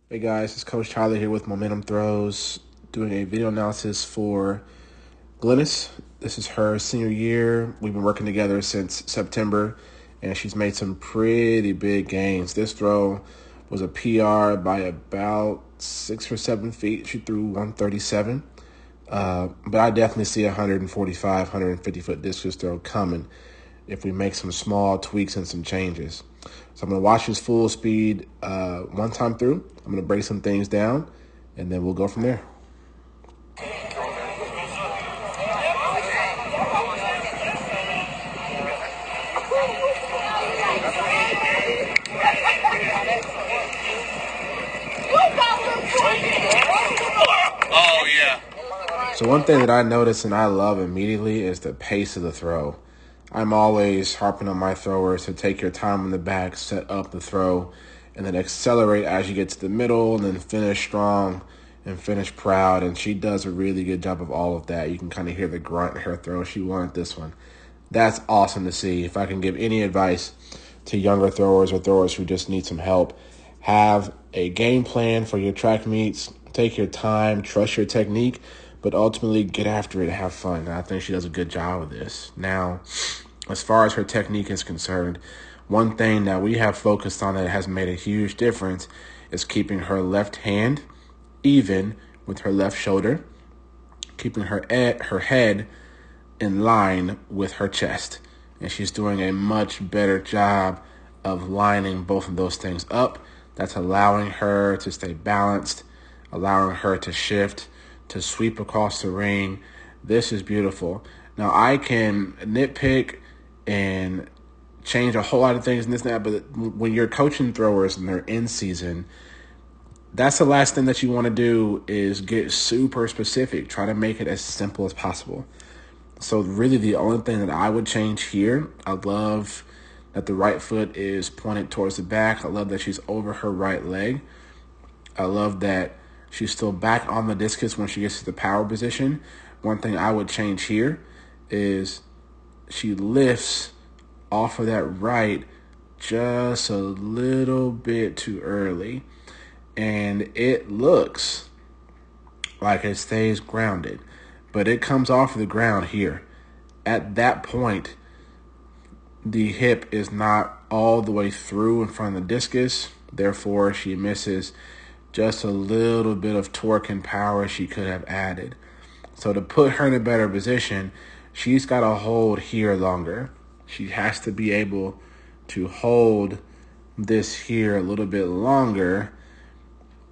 Hey guys, it's Coach Tyler here with Momentum Throws, doing a video analysis for Glennis. This is her senior year. We've been working together since September, and she's made some pretty big gains. This throw was a PR by about 6 or 7 feet. She threw 137. But I definitely see a 145, 150-foot discus throw coming if we make some small tweaks and some changes. So I'm going to watch this full speed one time through. I'm going to break some things down, and then we'll go from there. Oh, yeah. So one thing that I notice and I love immediately is the pace of the throw. I'm always harping on my throwers to take your time in the back, set up the throw, and then accelerate as you get to the middle, and then finish strong and finish proud. And she does a really good job of all of that. You can kind of hear the grunt in her throw. She wanted this one. That's awesome to see. If I can give any advice to younger throwers or throwers who just need some help, have a game plan for your track meets. Take your time, trust your technique, but ultimately get after it and have fun. And I think she does a good job of this. Now, as far as her technique is concerned, one thing that we have focused on that has made a huge difference is keeping her left hand even with her left shoulder, keeping her head in line with her chest. And she's doing a much better job of lining both of those things up. That's allowing her to stay balanced, allowing her to shift, to sweep across the ring. This is beautiful. Now, I can nitpick and change a whole lot of things and this and that, but when you're coaching throwers and they're in season, that's the last thing that you want to do is get super specific. Try to make it as simple as possible. So really the only thing that I would change here, I love that the right foot is pointed towards the back. I love that she's over her right leg. I love that she's still back on the discus when she gets to the power position. One thing I would change here is she lifts off of that right just a little bit too early. And it looks like it stays grounded, but it comes off of the ground here. At that point, the hip is not all the way through in front of the discus. Therefore, she misses just a little bit of torque and power she could have added. So to put her in a better position, she's got to hold here longer. She has to be able to hold this here a little bit longer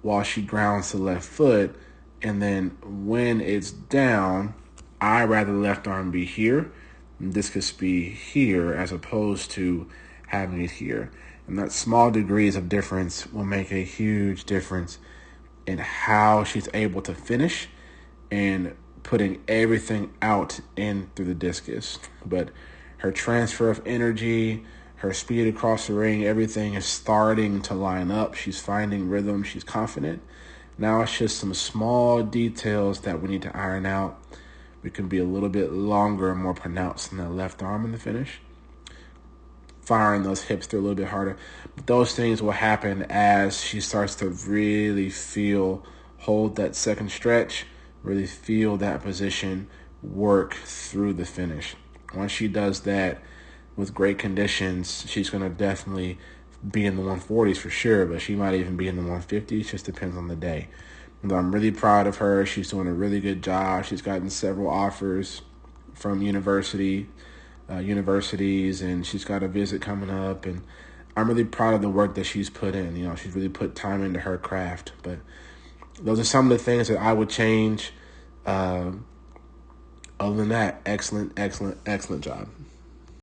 while she grounds the left foot. And then when it's down, I rather left arm be here and discus be here as opposed to having it here. And that small degrees of difference will make a huge difference in how she's able to finish and putting everything out in through the discus. But her transfer of energy, her speed across the ring, everything is starting to line up. She's finding rhythm. She's confident. Now it's just some small details that we need to iron out. We can be a little bit longer and more pronounced in the left arm in the finish. Firing those hips through a little bit harder. But those things will happen as she starts to really hold that second stretch, really feel that position, work through the finish. Once she does that with great conditions, she's going to definitely be in the 140s for sure, but she might even be in the 150s. Just depends on the day. And I'm really proud of her. She's doing a really good job. She's gotten several offers from universities, and she's got a visit coming up. And I'm really proud of the work that she's put in. You know, she's really put time into her craft. But those are some of the things that I would change. Other than that, excellent job.